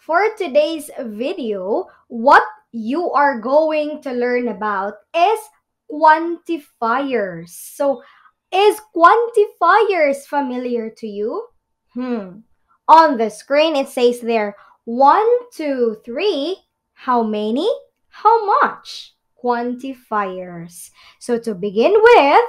For today's video, what you are going to learn about is quantifiers. So, is quantifiers familiar to you? On the screen, it says there, 1, 2, 3. How many? How much? Quantifiers. So, to begin with,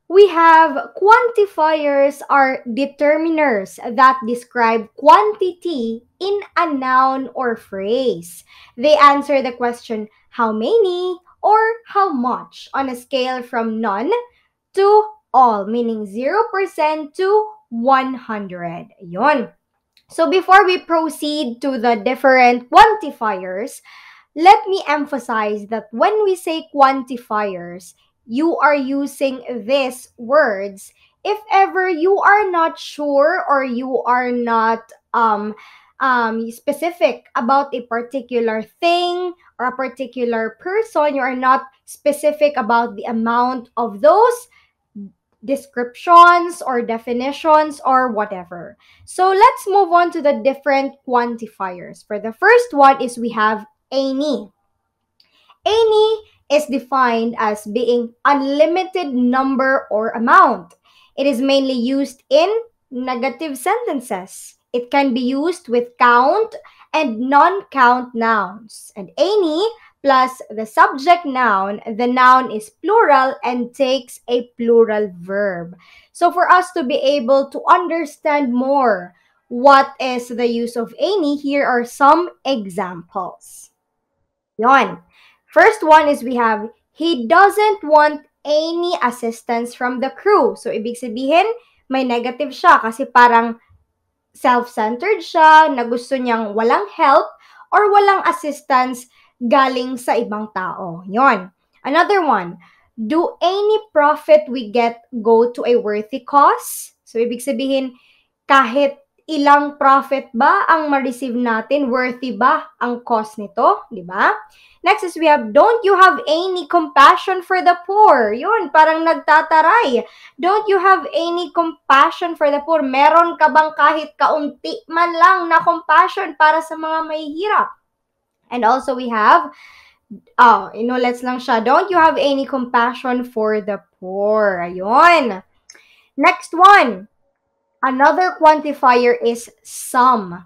we have quantifiers are determiners that describe quantity in a noun or phrase. They answer the question how many or how much on a scale from none to all, meaning 0% to 100. Yun. So before we proceed to the different quantifiers, let me emphasize that when we say quantifiers, you are using these words if ever you are not sure or you are not specific about a particular thing or a particular person. You are not specific about the amount of those descriptions or definitions or whatever. So let's move on to the different quantifiers. For the first one is we have any. Any is defined as being unlimited number or amount. It is mainly used in negative sentences. It can be used with count and non-count nouns. And any plus the subject noun, the noun is plural and takes a plural verb. So for us to be able to understand more what is the use of any, here are some examples. Yon. First one is we have, he doesn't want any assistance from the crew. So, ibig sabihin, may negative siya kasi parang self-centered siya, na gusto niyang walang help or walang assistance galing sa ibang tao. Yon. Another one, do any profit we get go to a worthy cause? So, ibig sabihin, kahit ilang profit ba ang ma-receive natin, worthy ba ang cost nito, di ba? Next is we have, don't you have any compassion for the poor? Yun, parang nagtataray. Don't you have any compassion for the poor? Meron ka bang kahit kaunti man lang na compassion para sa mga mahihirap? And also we have, let's lang siya, don't you have any compassion for the poor? Ayun. Next one. Another quantifier is some.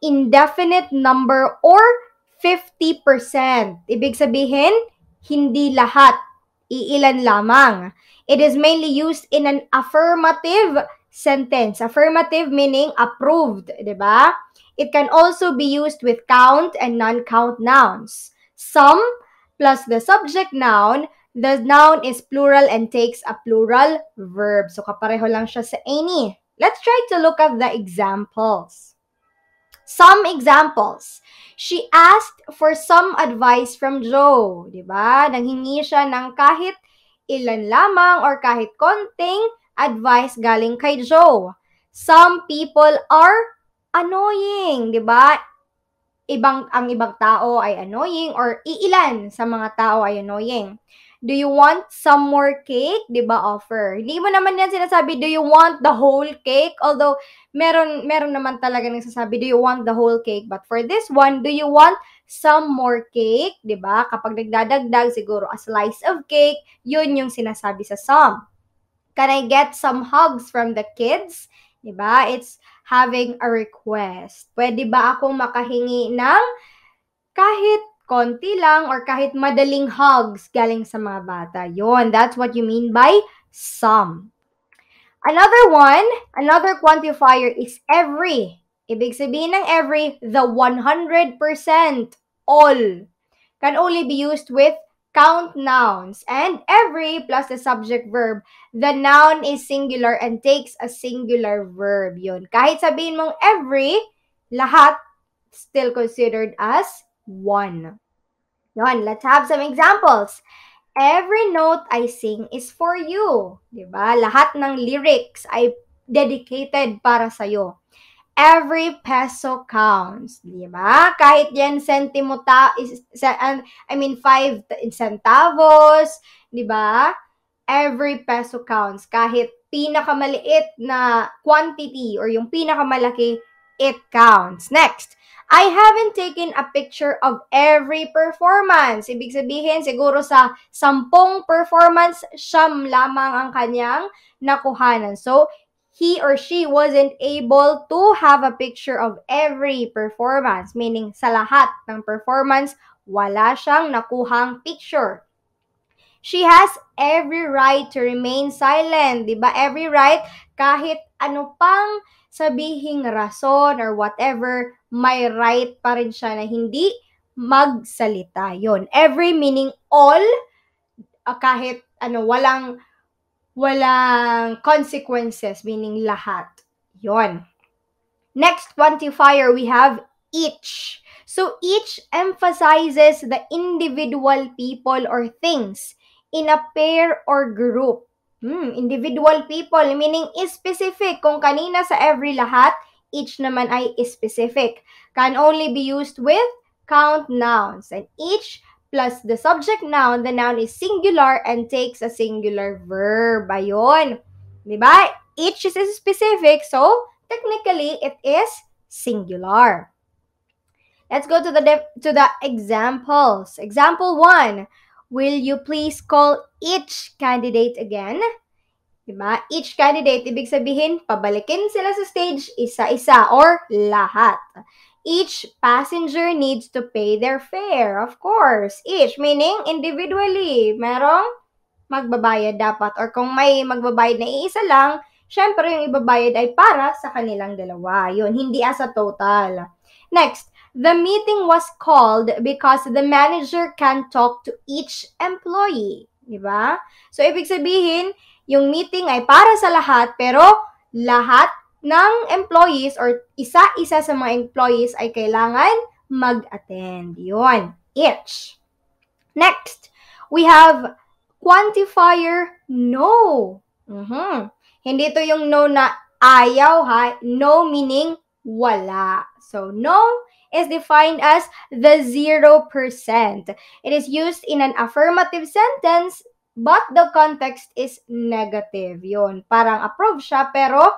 Indefinite number or 50%. Ibig sabihin, hindi lahat. Iilan lamang. It is mainly used in an affirmative sentence. Affirmative meaning approved, di ba? It can also be used with count and non-count nouns. Some plus the subject noun, the noun is plural and takes a plural verb. So, kapareho lang siya sa any. Let's try to look at the examples. Some examples. She asked for some advice from Joe. Diba? Nanghingi siya ng kahit ilan lamang or kahit konting advice galing kay Joe. Some people are annoying. Diba? Ang ibang tao ay annoying or iilan sa mga tao ay annoying. Do you want some more cake? Diba offer? Hindi mo naman yan sinasabi, do you want the whole cake? Although, meron naman talaga nagsasabi, do you want the whole cake? But for this one, do you want some more cake? Diba? Kapag nagdadagdag, siguro a slice of cake, yun yung sinasabi sa some. Can I get some hugs from the kids? Diba? It's having a request. Pwede ba akong makahingi ng kahit konti lang or kahit madaling hugs galing sa mga bata? Yun, that's what you mean by some. Another one, another quantifier is every. Ibig sabihin ng every, the 100%, all, can only be used with count nouns. And every plus the subject verb, the noun is singular and takes a singular verb. Yun. Kahit sabihin mong every, lahat still considered as one. Yun, let's have some examples. Every note I sing is for you. Diba? Lahat ng lyrics ay dedicated para sa'yo. Every peso counts. Diba? Kahit yan 5 centavos. Diba? Every peso counts. Kahit pinakamaliit na quantity or yung pinakamalaki, it counts. Next, I haven't taken a picture of every performance. Ibig sabihin, siguro sa 10 performance, 9 lamang ang kanyang nakuhanan. So, he or she wasn't able to have a picture of every performance. Meaning, sa lahat ng performance, wala siyang nakuhang picture. She has every right to remain silent, di ba? Every right, kahit ano pang sabihing rason or whatever, may right pa rin siya na hindi magsalita. Yon. Every meaning all, kahit ano, walang consequences, meaning lahat. Yon. Next quantifier, we have each. So each emphasizes the individual people or things in a pair or group. Individual people, meaning specific. Kung kanina sa every lahat, each naman ay specific. Can only be used with count nouns. And each plus the subject noun, the noun is singular and takes a singular verb. Ayun. Diba? Each is specific, so technically it is singular. Let's go to the examples. Example 1. Will you please call each candidate again? Diba? Each candidate, ibig sabihin, pabalikin sila sa stage isa-isa or lahat. Each passenger needs to pay their fare, of course. Each, meaning individually. Merong magbabayad dapat. Or kung may magbabayad na iisa lang, syempre yung ibabayad ay para sa kanilang dalawa. Yun, hindi as a total. Next, the meeting was called because the manager can talk to each employee. Diba? So, ibig sabihin, yung meeting ay para sa lahat, pero lahat ng employees or isa-isa sa mga employees ay kailangan mag-attend. Yun, each. Next, we have quantifier no. Hindi to yung no na ayaw, ha? No meaning wala. So, no is defined as the 0%. It is used in an affirmative sentence, but the context is negative. Yon, parang approve siya, pero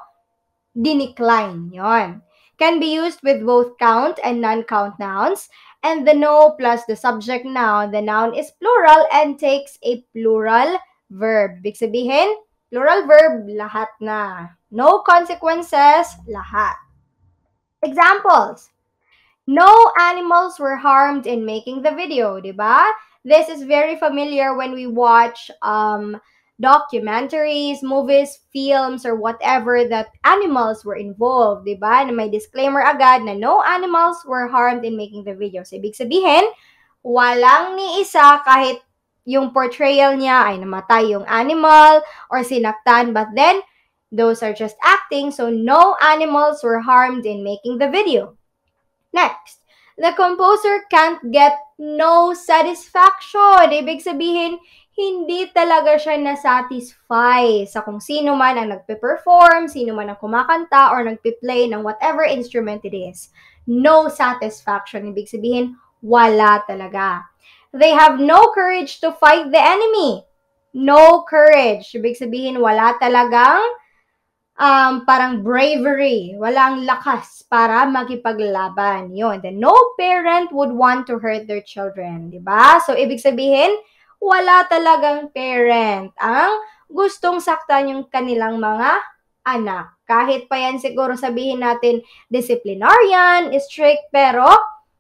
dinecline. Yon. Can be used with both count and non-count nouns. And the no plus the subject noun, the noun is plural and takes a plural verb. Ibig sabihin, plural verb, lahat na. No consequences, lahat. Examples. No animals were harmed in making the video, diba? This is very familiar when we watch documentaries, movies, films, or whatever that animals were involved, diba? Na may disclaimer agad na no animals were harmed in making the video. So, ibig sabihin, walang ni isa kahit yung portrayal niya ay namatay yung animal or sinaktan, but then, those are just acting, so no animals were harmed in making the video. Next, the composer can't get no satisfaction. Ibig sabihin, hindi talaga siya na-satisfy sa kung sino man ang nagpe-perform, sino man ang kumakanta, or nagpe-play ng whatever instrument it is. No satisfaction. Ibig sabihin, wala talaga. They have no courage to fight the enemy. No courage. Ibig sabihin, wala talagang parang bravery, walang lakas para makipaglaban. Yun. Then, no parent would want to hurt their children. Diba? So, ibig sabihin, wala talagang parent ang gustong saktan yung kanilang mga anak. Kahit pa yan siguro sabihin natin disciplinarian, strict, pero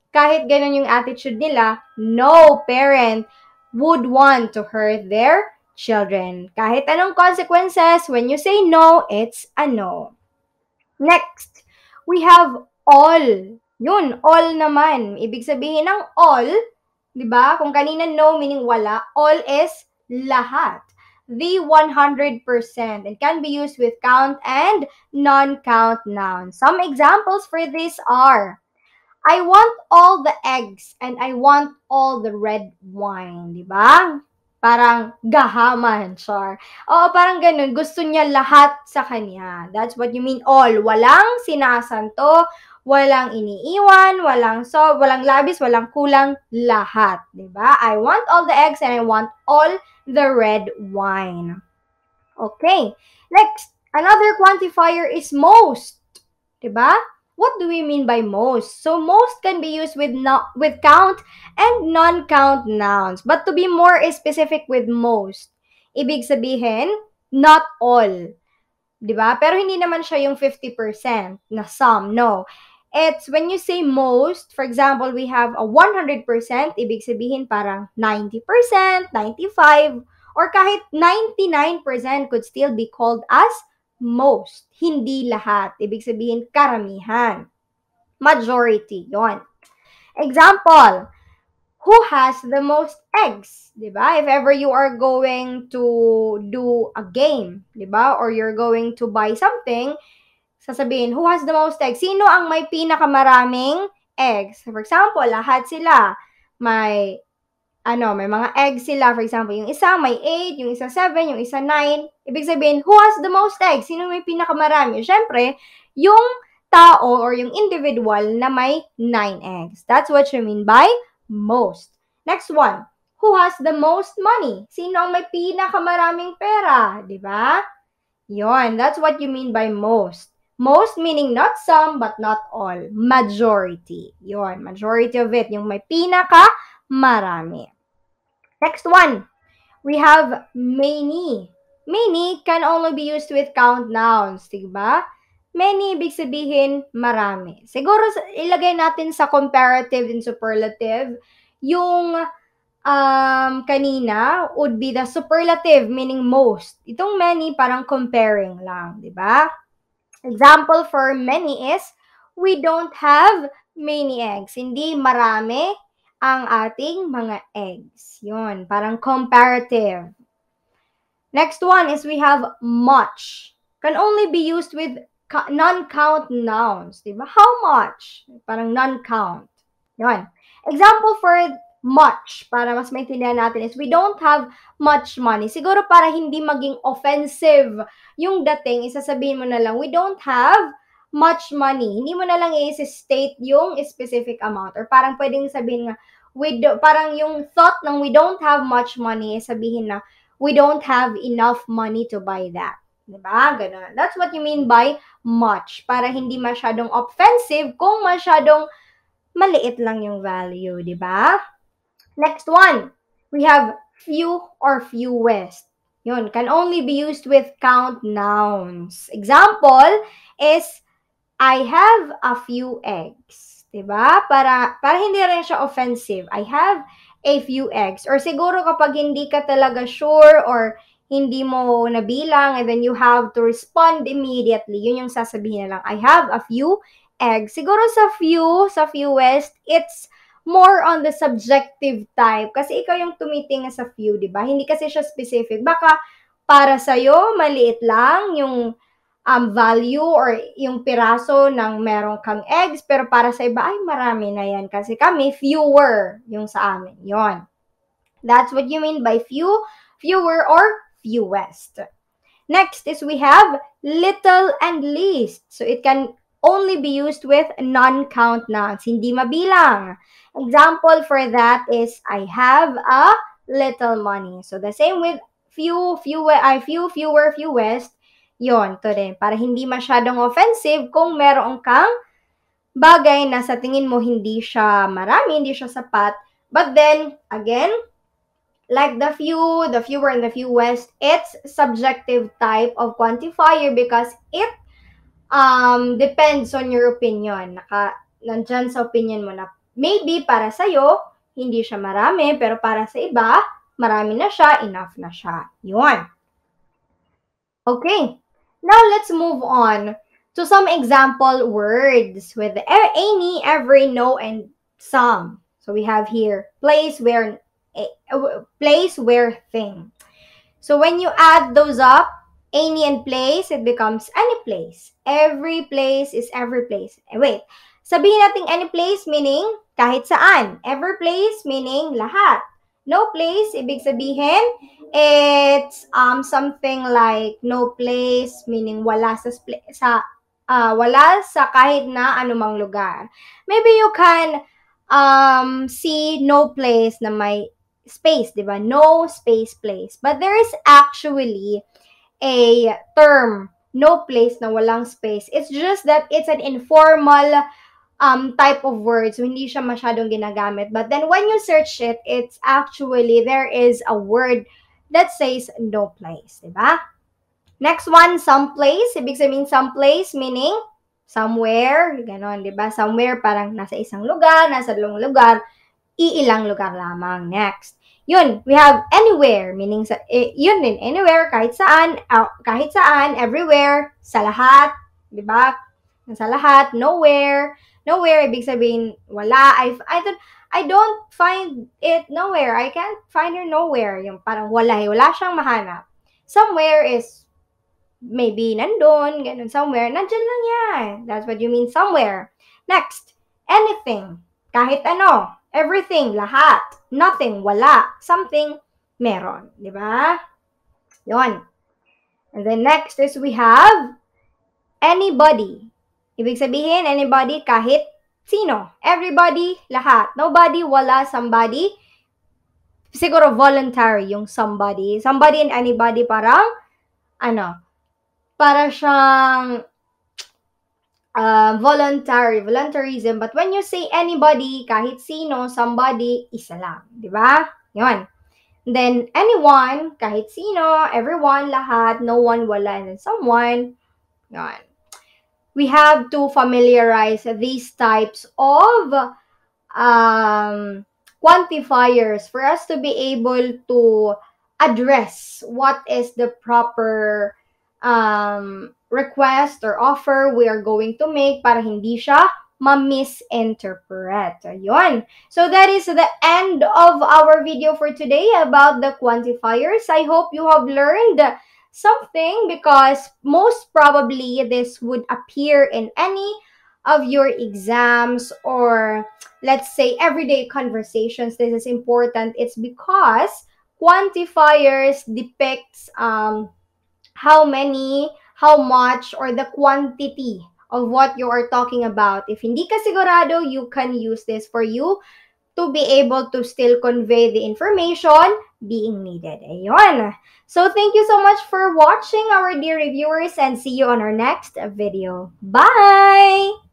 kahit ganun yung attitude nila, no parent would want to hurt their children. Kahit anong consequences, when you say no, it's a no. Next, we have all. Yun, all naman. Ibig sabihin ng all, di ba? Kung kanina no meaning wala, all is lahat. The 100% and can be used with count and non-count nouns. Some examples for this are, I want all the eggs and I want all the red wine. Di ba? Parang gahaman, char. Oo, parang ganun. Gusto niya lahat sa kanya. That's what you mean all. Walang sinasanto, walang iniiwan, walang labis, walang kulang, lahat. Diba? I want all the eggs and I want all the red wine. Okay. Next, another quantifier is most. Diba? What do we mean by most? So most can be used with with count and non-count nouns. But to be more specific with most, ibig sabihin, not all. 'Di ba? Pero hindi naman siya yung 50% na some, no. It's when you say most, for example, we have a 100%, ibig sabihin parang 90%, 95, or kahit 99% could still be called as most. Hindi lahat. Ibig sabihin karamihan. Majority, yon. Example, who has the most eggs, 'di ba? If ever you are going to do a game, 'di ba? Or you're going to buy something, sasabihin, who has the most eggs? Sino ang may pinakamaraming eggs? For example, lahat sila may may mga eggs sila. For example, yung isa may 8, yung isa 7, yung isa 9. Ibig sabihin, who has the most eggs? Sino may pinakamarami? Siyempre, yung tao or yung individual na may 9 eggs. That's what you mean by most. Next one, who has the most money? Sino ang may pinakamaraming pera? Diba? Yon, that's what you mean by most. Most meaning not some but not all. Majority. Yon, majority of it. Yung may marami. Next one, we have many. Many can only be used with count nouns, diba? Many, ibig sabihin, marami. Siguro, ilagay natin sa comparative and superlative, yung kanina would be the superlative, meaning most. Itong many, parang comparing lang, diba? Example for many is, we don't have many eggs. Hindi marami ang ating mga eggs. Yun, parang comparative. Next one is we have much. Can only be used with non-count nouns. Diba? How much? Parang non-count. Yun. Example for much, para mas maintindihan natin, is we don't have much money. Siguro para hindi maging offensive yung dating, isasabihin mo na lang, we don't have much money. Hindi mo na lang i-state yung specific amount. Or parang pwedeng sabihin nga, parang yung thought ng we don't have much money, sabihin na, we don't have enough money to buy that. Diba? Ganun. That's what you mean by much. Para hindi masyadong offensive kung masyadong maliit lang yung value. Diba? Next one, we have few or fewest. Yun, can only be used with count nouns. Example is, I have a few eggs. Diba? Para hindi rin siya offensive. I have a few eggs. Or siguro kapag hindi ka talaga sure or hindi mo nabilang and then you have to respond immediately. Yun yung sasabihin na lang, I have a few eggs. Siguro sa fewest, it's more on the subjective type. Kasi ikaw yung tumitingin sa few, di ba? Hindi kasi siya specific. Baka para sa'yo, maliit lang yung value or yung piraso ng meron kang eggs, pero para sa iba, ay marami na yan. Kasi kami, fewer yung sa amin. Yon. That's what you mean by few, fewer, or fewest. Next is we have little and least. So it can only be used with non-count nouns, hindi mabilang. Example for that is, I have a little money. So the same with few, fewer, fewest, yon, to din. Para hindi masyadong offensive kung meron kang bagay na sa tingin mo hindi siya marami, hindi siya sapat. But then, again, like the few, the fewer, and the fewest, it's subjective type of quantifier because it depends on your opinion. Nandyan sa opinion mo na maybe para sa'yo, hindi siya marami, pero para sa iba, marami na siya, enough na siya. Yun. Okay. Now, let's move on to some example words with any, every, no, and some. So, we have here, place, where, thing. So, when you add those up, any and place, it becomes any place. Every place is every place. Wait, sabihin natin any place meaning kahit saan. Every place meaning lahat. No place, ibig sabihin, it's something like no place meaning wala wala sa kahit na anumang lugar. Maybe you can see no place na may space, diba? No space place. But there is actually a term no place na walang space. It's just that it's an informal type of word. So, hindi siya masyadong ginagamit. But then, when you search it, it's actually, there is a word that says no place. Diba? Next one, someplace. Ibig sabihin someplace, meaning somewhere. Ganon, diba? Somewhere, parang nasa isang lugar, nasa dalawang lugar, iilang lugar lamang. Next. Yun, we have anywhere, meaning yun din, anywhere, kahit saan, everywhere, sa lahat, di ba? Sa lahat, nowhere. Nowhere, ibig sabihin, wala. I don't find it nowhere. I can't find her nowhere. Yung parang wala siyang mahanap. Somewhere is maybe nandun, ganun, somewhere, nandyan lang yan. That's what you mean, somewhere. Next, anything, kahit ano, everything, lahat, nothing, wala, something, meron. Di ba? Yun. And then next is we have anybody. Ibig sabihin, anybody, kahit sino. Everybody, lahat. Nobody, wala, somebody. Siguro voluntary yung somebody. Somebody and anybody parang, para siyang voluntarism. But when you say anybody, kahit sino, somebody, isa lang. Di ba? Yun. And then, anyone, kahit sino, everyone, lahat, no one, wala, and then someone. Yun. We have to familiarize these types of quantifiers for us to be able to address what is the proper request or offer we are going to make para hindi siya ma-misinterpret. Ayun. So that is the end of our video for today about the quantifiers. I hope you have learned something because most probably this would appear in any of your exams or let's say everyday conversations. This is important. It's because quantifiers depicts how many, how much, or the quantity of what you are talking about. If hindi ka sigurado, you can use this for you to be able to still convey the information being needed. Ayun. So, thank you so much for watching, our dear reviewers, and see you on our next video. Bye!